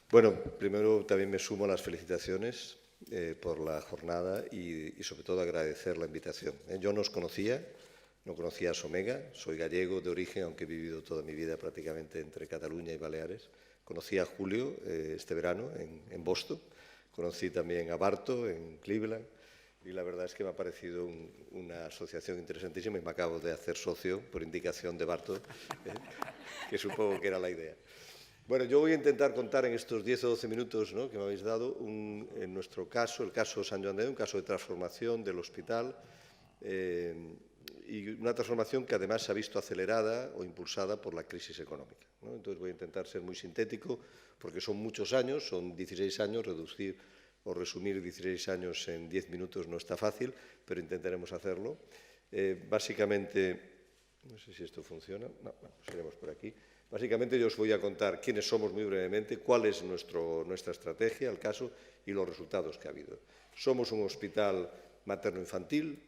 Bueno, primero también me sumo a las felicitaciones por la jornada y sobre todo agradecer la invitación. Yo no os conocía, no conocía a Somega, soy gallego de origen, aunque he vivido toda mi vida prácticamente entre Cataluña y Baleares. Conocí a Julio este verano en Boston, conocí también a Barto en Cleveland y la verdad es que me ha parecido una asociación interesantísima y me acabo de hacer socio por indicación de Barto, que supongo que era la idea. Bueno, yo voy a intentar contar en estos 10 o 12 minutos, ¿no?, que me habéis dado, en nuestro caso, el caso San Joan de Déu, un caso de transformación del hospital y una transformación que además se ha visto acelerada o impulsada por la crisis económica, ¿no? Entonces voy a intentar ser muy sintético porque son muchos años, son 16 años, reducir o resumir 16 años en 10 minutos no está fácil, pero intentaremos hacerlo. Básicamente, no sé si esto funciona, no, pues iremos por aquí. Básicamente yo os voy a contar quiénes somos muy brevemente, cuál es nuestra estrategia, el caso y los resultados que ha habido. Somos un hospital materno-infantil,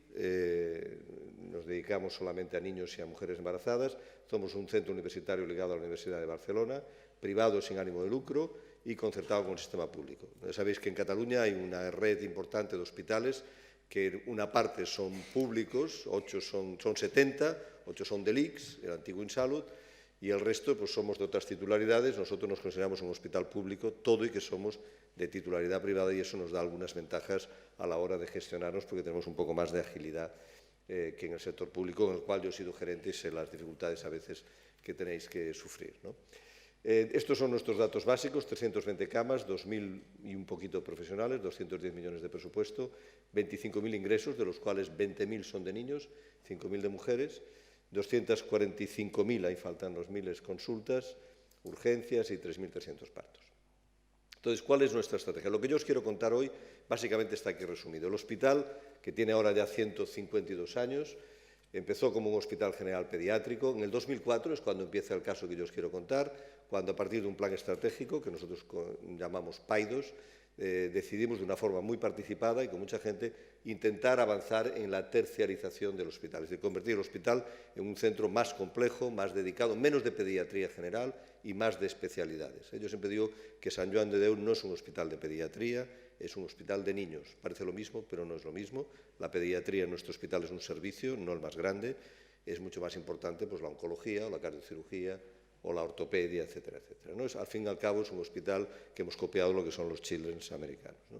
nos dedicamos solamente a niños y a mujeres embarazadas, somos un centro universitario ligado a la Universidad de Barcelona, privado sin ánimo de lucro y concertado con el sistema público. Sabéis que en Cataluña hay una red importante de hospitales que una parte son públicos, 8 son 70, 8 son del ICS, el antiguo Insalud, y el resto pues somos de otras titularidades. Nosotros nos consideramos un hospital público todo y que somos de titularidad privada y eso nos da algunas ventajas a la hora de gestionarnos porque tenemos un poco más de agilidad que en el sector público, en el cual yo he sido gerente y sé las dificultades a veces que tenéis que sufrir, ¿no? Estos son nuestros datos básicos: 320 camas, 2.000 y un poquito profesionales, 210 millones de presupuesto, 25.000 ingresos, de los cuales 20.000 son de niños, 5.000 de mujeres, 245.000, ahí faltan los miles, consultas, urgencias y 3.300 partos. Entonces, ¿cuál es nuestra estrategia? Lo que yo os quiero contar hoy básicamente está aquí resumido. El hospital, que tiene ahora ya 152 años, empezó como un hospital general pediátrico. En el 2004 es cuando empieza el caso que yo os quiero contar, cuando a partir de un plan estratégico, que nosotros llamamos PAIDOS, decidimos de una forma muy participada y con mucha gente intentar avanzar en la terciarización del hospital, es decir, convertir el hospital en un centro más complejo, más dedicado, menos de pediatría general y más de especialidades. Yo siempre digo que San Joan de Déu no es un hospital de pediatría, es un hospital de niños. Parece lo mismo, pero no es lo mismo. La pediatría en nuestro hospital es un servicio, no el más grande. Es mucho más importante pues, la oncología o la cardiocirugía o la ortopedia, etcétera, etcétera, ¿no? Al fin y al cabo es un hospital que hemos copiado lo que son los Children's americanos, ¿no?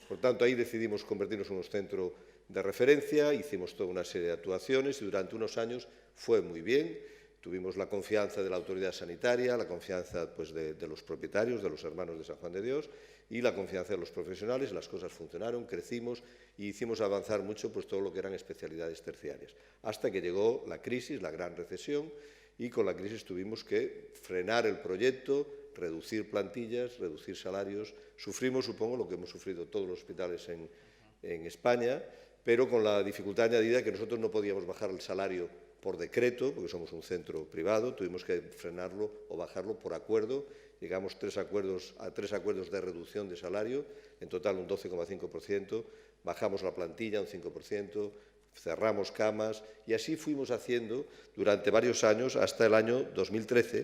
Por tanto, ahí decidimos convertirnos en un centro de referencia, hicimos toda una serie de actuaciones y durante unos años fue muy bien. Tuvimos la confianza de la autoridad sanitaria, la confianza pues, de los propietarios, de los hermanos de San Juan de Dios y la confianza de los profesionales. Las cosas funcionaron, crecimos y hicimos avanzar mucho pues, todo lo que eran especialidades terciarias. Hasta que llegó la crisis, la gran recesión, y con la crisis tuvimos que frenar el proyecto, reducir plantillas, reducir salarios. Sufrimos, supongo, lo que hemos sufrido todos los hospitales en España, pero con la dificultad añadida que nosotros no podíamos bajar el salario por decreto, porque somos un centro privado, tuvimos que frenarlo o bajarlo por acuerdo. Llegamos a tres acuerdos de reducción de salario, en total un 12,5%, bajamos la plantilla un 5%, cerramos camas y así fuimos haciendo durante varios años hasta el año 2013,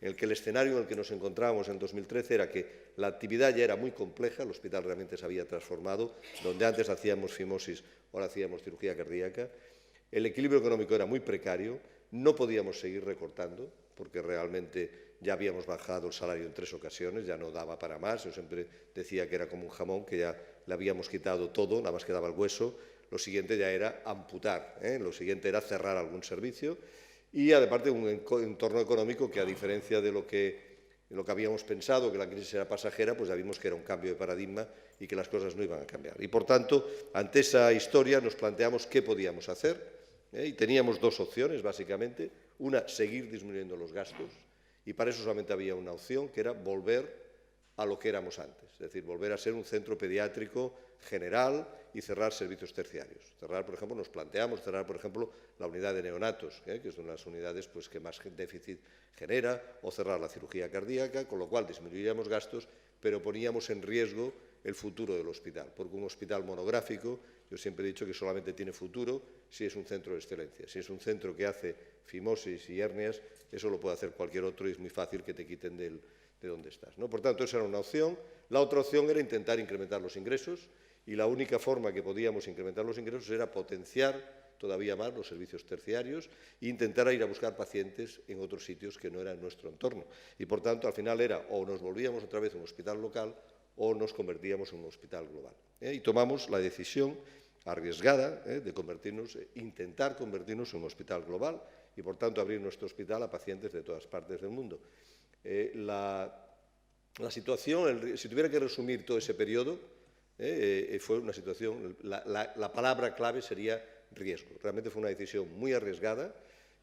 en el que el escenario en el que nos encontrábamos en 2013 era que la actividad ya era muy compleja, el hospital realmente se había transformado, donde antes hacíamos fimosis, ahora hacíamos cirugía cardíaca, el equilibrio económico era muy precario, no podíamos seguir recortando porque realmente ya habíamos bajado el salario en 3 ocasiones, ya no daba para más. Yo siempre decía que era como un jamón, que ya le habíamos quitado todo, nada más quedaba el hueso. Lo siguiente ya era amputar, lo siguiente era cerrar algún servicio y, aparte, un entorno económico que, a diferencia de lo que habíamos pensado, que la crisis era pasajera, pues ya vimos que era un cambio de paradigma y que las cosas no iban a cambiar. Y, por tanto, ante esa historia nos planteamos qué podíamos hacer y teníamos dos opciones, básicamente. Una, seguir disminuyendo los gastos y para eso solamente había una opción, que era volver a lo que éramos antes, es decir, volver a ser un centro pediátrico general y cerrar servicios terciarios. Cerrar, por ejemplo, nos planteamos cerrar, por ejemplo, la unidad de neonatos, que es una de las unidades pues, que más déficit genera, o cerrar la cirugía cardíaca, con lo cual disminuiríamos gastos, pero poníamos en riesgo el futuro del hospital, porque un hospital monográfico, yo siempre he dicho que solamente tiene futuro si es un centro de excelencia. Si es un centro que hace fimosis y hernias, eso lo puede hacer cualquier otro y es muy fácil que te quiten del de dónde estás, ¿no? Por tanto, esa era una opción. La otra opción era intentar incrementar los ingresos, y la única forma que podíamos incrementar los ingresos era potenciar todavía más los servicios terciarios e intentar ir a buscar pacientes en otros sitios que no eran nuestro entorno. Y, por tanto, al final era o nos volvíamos otra vez a un hospital local o nos convertíamos en un hospital global. Y tomamos la decisión arriesgada de intentar convertirnos en un hospital global y, por tanto, abrir nuestro hospital a pacientes de todas partes del mundo. La situación, si tuviera que resumir todo ese periodo, fue una situación, la palabra clave sería riesgo. Realmente fue una decisión muy arriesgada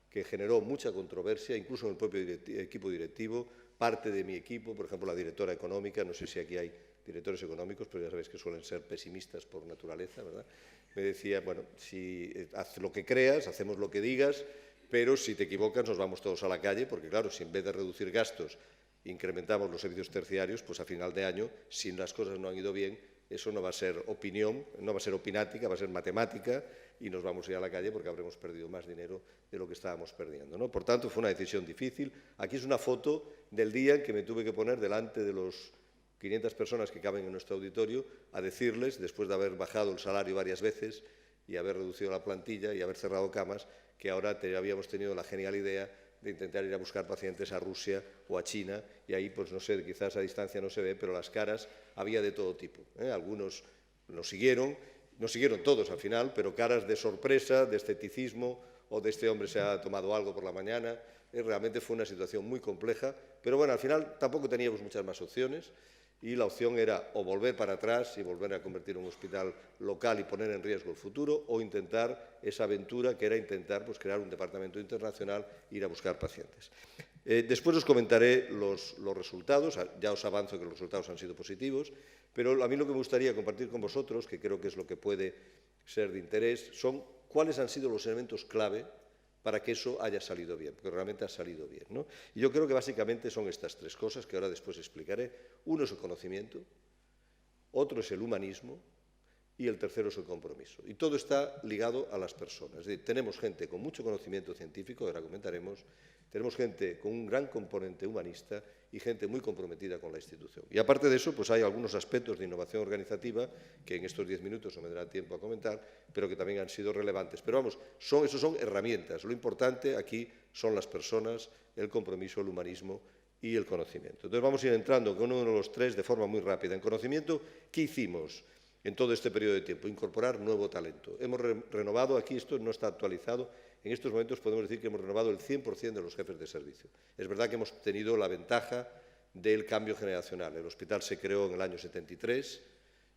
que generó mucha controversia, incluso en el propio equipo directivo, parte de mi equipo, por ejemplo, la directora económica, no sé si aquí hay directores económicos, pero ya sabéis que suelen ser pesimistas por naturaleza, ¿verdad? Me decía, bueno, si haz lo que creas, hacemos lo que digas, pero si te equivocas nos vamos todos a la calle, porque claro, si en vez de reducir gastos incrementamos los servicios terciarios, pues a final de año, si las cosas no han ido bien, eso no va a ser opinión, no va a ser opinática, va a ser matemática y nos vamos a ir a la calle porque habremos perdido más dinero de lo que estábamos perdiendo, ¿no? Por tanto, fue una decisión difícil. Aquí es una foto del día en que me tuve que poner delante de los 500 personas que caben en nuestro auditorio a decirles, después de haber bajado el salario varias veces y haber reducido la plantilla y haber cerrado camas, que ahora habíamos tenido la genial idea de intentar ir a buscar pacientes a Rusia o a China, y ahí, pues no sé, quizás a distancia no se ve, pero las caras había de todo tipo. Algunos nos siguieron todos al final, pero caras de sorpresa, de escepticismo, o de este hombre se ha tomado algo por la mañana. Realmente fue una situación muy compleja, pero bueno, al final tampoco teníamos muchas más opciones, y la opción era o volver para atrás y volver a convertir en un hospital local y poner en riesgo el futuro, o intentar esa aventura que era intentar pues, crear un departamento internacional e ir a buscar pacientes. Después os comentaré los resultados, ya os avanzo que los resultados han sido positivos, pero a mí lo que me gustaría compartir con vosotros, que creo que es lo que puede ser de interés, son cuáles han sido los elementos clave para que eso haya salido bien, porque realmente ha salido bien, ¿no? Y yo creo que básicamente son estas tres cosas que ahora después explicaré. Uno es el conocimiento, otro es el humanismo y el tercero es el compromiso. Y todo está ligado a las personas. Es decir, tenemos gente con mucho conocimiento científico, ahora comentaremos, tenemos gente con un gran componente humanista y gente muy comprometida con la institución. Y aparte de eso, pues hay algunos aspectos de innovación organizativa que en estos 10 minutos no me dará tiempo a comentar, pero que también han sido relevantes. Pero vamos, esos son herramientas. Lo importante aquí son las personas, el compromiso, el humanismo y el conocimiento. Entonces vamos a ir entrando con uno de los tres de forma muy rápida. En conocimiento, ¿qué hicimos en todo este periodo de tiempo? Incorporar nuevo talento. Hemos renovado, aquí esto no está actualizado, en estos momentos podemos decir que hemos renovado el 100% de los jefes de servicio. Es verdad que hemos tenido la ventaja del cambio generacional. El hospital se creó en el año 73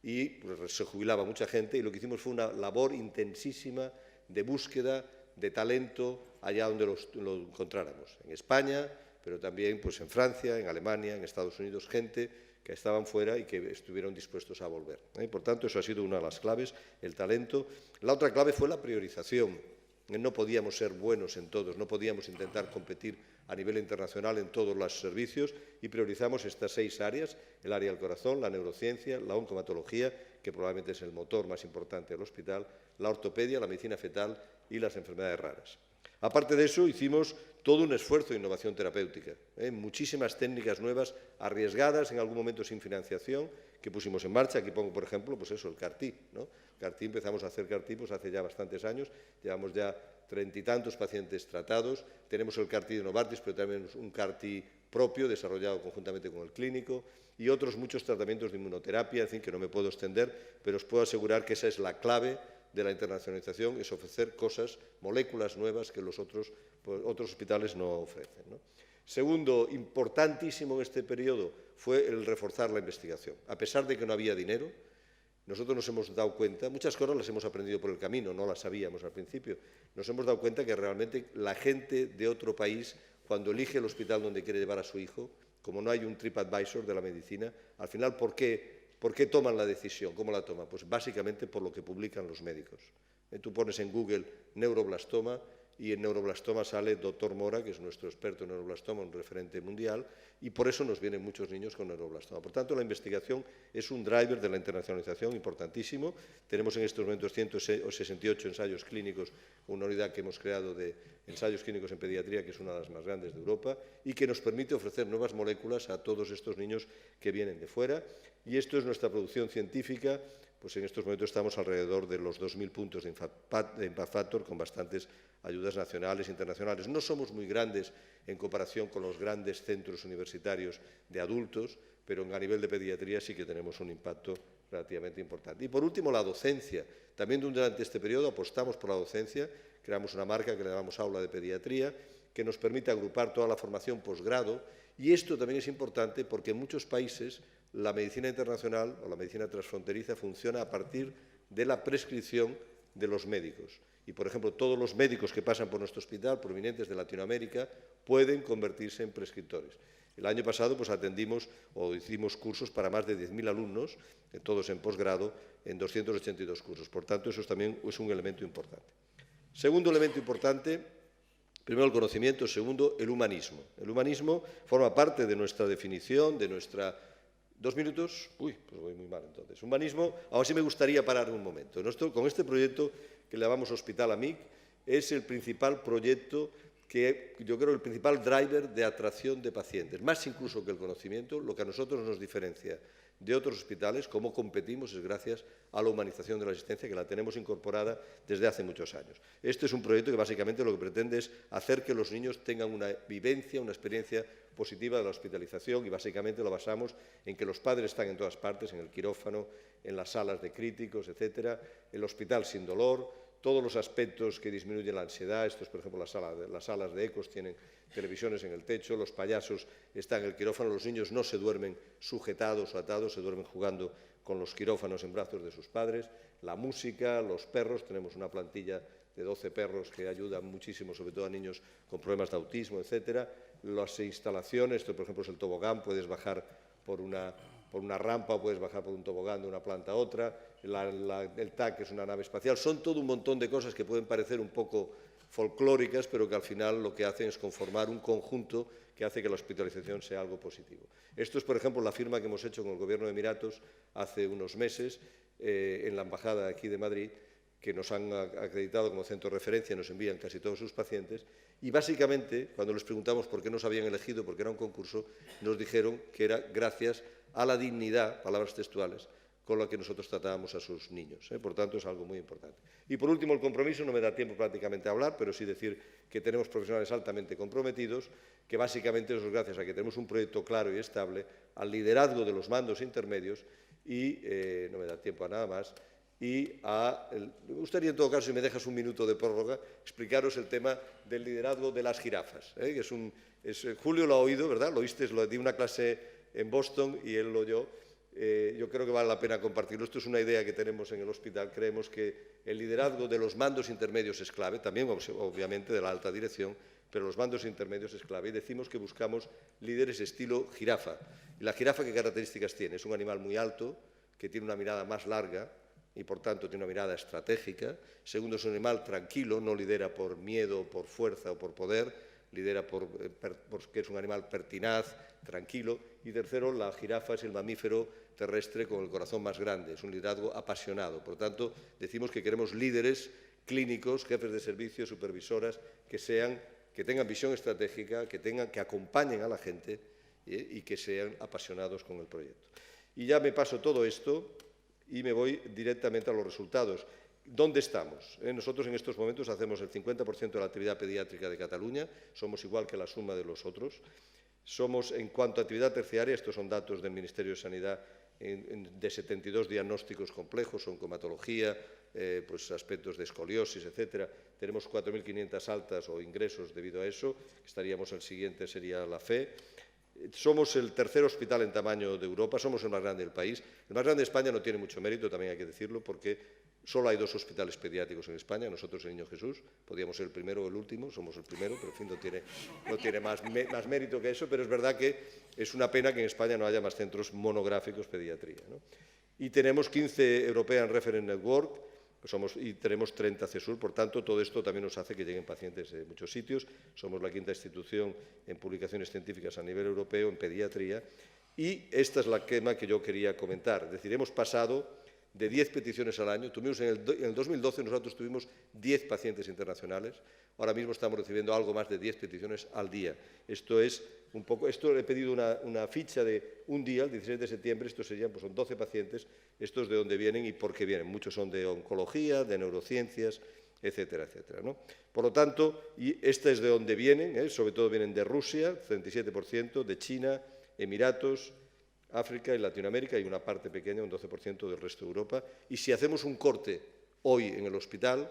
y pues, se jubilaba mucha gente, y lo que hicimos fue una labor intensísima de búsqueda de talento allá donde lo encontráramos. En España, pero también pues, en Francia, en Alemania, en Estados Unidos, gente que estaban fuera y que estuvieron dispuestos a volver. Por tanto, eso ha sido una de las claves, el talento. La otra clave fue la priorización. No podíamos ser buenos en todos, no podíamos intentar competir a nivel internacional en todos los servicios, y priorizamos estas 6 áreas: el área del corazón, la neurociencia, la oncomatología, que probablemente es el motor más importante del hospital, la ortopedia, la medicina fetal y las enfermedades raras. Aparte de eso, hicimos todo un esfuerzo de innovación terapéutica, muchísimas técnicas nuevas, arriesgadas, en algún momento sin financiación, que pusimos en marcha. Aquí pongo, por ejemplo, pues eso, el CAR-T, ¿no? CAR-T, empezamos a hacer CAR-T pues hace ya bastantes años, llevamos ya 30 y tantos pacientes tratados, tenemos el CAR-T de Novartis, pero también un CAR-T propio, desarrollado conjuntamente con el clínico, y otros muchos tratamientos de inmunoterapia, en fin, que no me puedo extender, pero os puedo asegurar que esa es la clave de la internacionalización, es ofrecer cosas, moléculas nuevas que los otros hospitales no ofrecen, ¿no? Segundo, importantísimo en este periodo, fue el reforzar la investigación. A pesar de que no había dinero, nosotros nos hemos dado cuenta, muchas cosas las hemos aprendido por el camino, no las sabíamos al principio, nos hemos dado cuenta que realmente la gente de otro país, cuando elige el hospital donde quiere llevar a su hijo, como no hay un TripAdvisor de la medicina, al final, ¿por qué toman la decisión? ¿Cómo la toman? Pues básicamente por lo que publican los médicos. Tú pones en Google neuroblastoma y en neuroblastoma sale Dr. Mora, que es nuestro experto en neuroblastoma, un referente mundial, y por eso nos vienen muchos niños con neuroblastoma. Por tanto, la investigación es un driver de la internacionalización importantísimo. Tenemos en estos momentos 168 ensayos clínicos, una unidad que hemos creado de ensayos clínicos en pediatría, que es una de las más grandes de Europa, y que nos permite ofrecer nuevas moléculas a todos estos niños que vienen de fuera. Y esto es nuestra producción científica. Pues en estos momentos estamos alrededor de los 2.000 puntos de Impact Factor, con bastantes ayudas nacionales e internacionales. No somos muy grandes en comparación con los grandes centros universitarios de adultos, pero a nivel de pediatría sí que tenemos un impacto relativamente importante. Y por último, la docencia. También durante este periodo apostamos por la docencia, creamos una marca que le llamamos Aula de Pediatría, que nos permite agrupar toda la formación posgrado, y esto también es importante porque en muchos países la medicina internacional o la medicina transfronteriza funciona a partir de la prescripción de los médicos. Y, por ejemplo, todos los médicos que pasan por nuestro hospital, provenientes de Latinoamérica, pueden convertirse en prescriptores. El año pasado pues, atendimos o hicimos cursos para más de 10.000 alumnos, todos en posgrado, en 282 cursos. Por tanto, eso también es un elemento importante. Segundo elemento importante, primero el conocimiento, segundo el humanismo. El humanismo forma parte de nuestra definición, de nuestra... ¿2 minutos? Uy, pues voy muy mal entonces. Humanismo, ahora sí me gustaría parar un momento. Con este proyecto que le llamamos Hospital Amic, es el principal proyecto que yo creo el principal driver de atracción de pacientes, más incluso que el conocimiento. Lo que a nosotros nos diferencia de otros hospitales, cómo competimos, es gracias a la humanización de la asistencia, que la tenemos incorporada desde hace muchos años. Este es un proyecto que básicamente lo que pretende es hacer que los niños tengan una vivencia, una experiencia positiva de la hospitalización, y básicamente lo basamos en que los padres están en todas partes, en el quirófano, en las salas de críticos, etcétera, el hospital sin dolor, todos los aspectos que disminuyen la ansiedad. Estos, por ejemplo, las salas de ecos tienen televisiones en el techo, los payasos están en el quirófano, los niños no se duermen sujetados o atados, se duermen jugando con los quirófanos en brazos de sus padres, la música, los perros, tenemos una plantilla de 12 perros que ayudan muchísimo, sobre todo a niños con problemas de autismo, etcétera. Las instalaciones, esto por ejemplo es el tobogán, puedes bajar por una rampa o puedes bajar por un tobogán de una planta a otra, el TAC es una nave espacial, son todo un montón de cosas que pueden parecer un poco folclóricas, pero que al final lo que hacen es conformar un conjunto que hace que la hospitalización sea algo positivo. Esto es, por ejemplo, la firma que hemos hecho con el Gobierno de Emiratos hace unos meses en la Embajada aquí de Madrid, que nos han acreditado como centro de referencia, nos envían casi todos sus pacientes, y básicamente, cuando les preguntamos por qué nos habían elegido, porque era un concurso, nos dijeron que era gracias a la dignidad, palabras textuales, con la que nosotros tratábamos a sus niños. Por tanto, es algo muy importante. Y por último, el compromiso, no me da tiempo prácticamente a hablar, pero sí decir que tenemos profesionales altamente comprometidos, que básicamente es gracias a que tenemos un proyecto claro y estable, al liderazgo de los mandos intermedios y, no me da tiempo a nada más, y me gustaría, en todo caso, si me dejas un minuto de prórroga, explicaros el tema del liderazgo de las jirafas. Que Julio lo ha oído, ¿verdad? Lo oíste, lo di una clase en Boston y él lo oyó. Yo creo que vale la pena compartirlo. Esto es una idea que tenemos en el hospital. Creemos que el liderazgo de los mandos intermedios es clave, también obviamente de la alta dirección, pero los mandos intermedios es clave. Y decimos que buscamos líderes estilo jirafa. ¿Y la jirafa qué características tiene? Es un animal muy alto, que tiene una mirada más larga, y por tanto tiene una mirada estratégica. Segundo, es un animal tranquilo, no lidera por miedo, por fuerza o por poder, lidera porque es un animal pertinaz, tranquilo. Y tercero, la jirafa es el mamífero terrestre con el corazón más grande, es un liderazgo apasionado. Por tanto, decimos que queremos líderes clínicos, jefes de servicio, supervisoras, que tengan visión estratégica, que acompañen a la gente y que sean apasionados con el proyecto. Y ya me paso todo esto y me voy directamente a los resultados. ¿Dónde estamos? Nosotros en estos momentos hacemos el 50% de la actividad pediátrica de Cataluña, somos igual que la suma de los otros. Somos, en cuanto a actividad terciaria, estos son datos del Ministerio de Sanidad, de 72 diagnósticos complejos, oncomatología, pues aspectos de escoliosis, etcétera. Tenemos 4.500 altas o ingresos debido a eso. El siguiente sería la FE. Somos el tercer hospital en tamaño de Europa, somos el más grande del país. El más grande de España no tiene mucho mérito, también hay que decirlo, porque solo hay 2 hospitales pediátricos en España, nosotros el Niño Jesús, podríamos ser el primero o el último, somos el primero, pero en fin, no tiene más mérito que eso, pero es verdad que es una pena que en España no haya más centros monográficos pediatría, ¿no? Y tenemos 15 European Reference Network, y tenemos 30 CESUR, por tanto, todo esto también nos hace que lleguen pacientes de muchos sitios. Somos la quinta institución en publicaciones científicas a nivel europeo en pediatría, y esta es la tema que yo quería comentar. Es decir, hemos pasado de 10 peticiones al año. Tuvimos en el 2012 nosotros tuvimos 10 pacientes internacionales. Ahora mismo estamos recibiendo algo más de 10 peticiones al día. Esto es un poco. Esto he pedido una ficha de un día, el 16 de septiembre. Estos serían, pues son 12 pacientes. Estos de dónde vienen y por qué vienen. Muchos son de oncología, de neurociencias, etcétera, etcétera, ¿no? Por lo tanto, y esta es de dónde vienen, sobre todo vienen de Rusia, 37%, de China, Emiratos, África y Latinoamérica, y una parte pequeña, un 12% del resto de Europa. Y si hacemos un corte hoy en el hospital,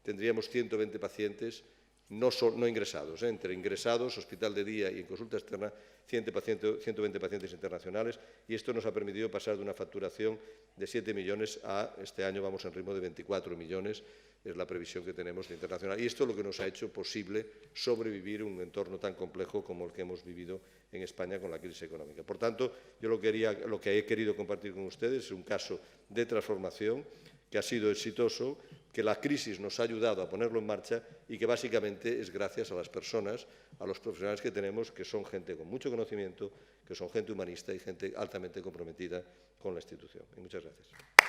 tendríamos 120 pacientes no ingresados, entre ingresados, hospital de día y en consulta externa, 120 pacientes internacionales, y esto nos ha permitido pasar de una facturación de 7 millones a, este año vamos en ritmo de 24 millones, es la previsión que tenemos de internacional. Y esto es lo que nos ha hecho posible sobrevivir en un entorno tan complejo como el que hemos vivido en España con la crisis económica. Por tanto, yo lo que he querido compartir con ustedes es un caso de transformación que ha sido exitoso, que la crisis nos ha ayudado a ponerlo en marcha y que básicamente es gracias a las personas, a los profesionales que tenemos, que son gente con mucho conocimiento, que son gente humanista y gente altamente comprometida con la institución. Y muchas gracias.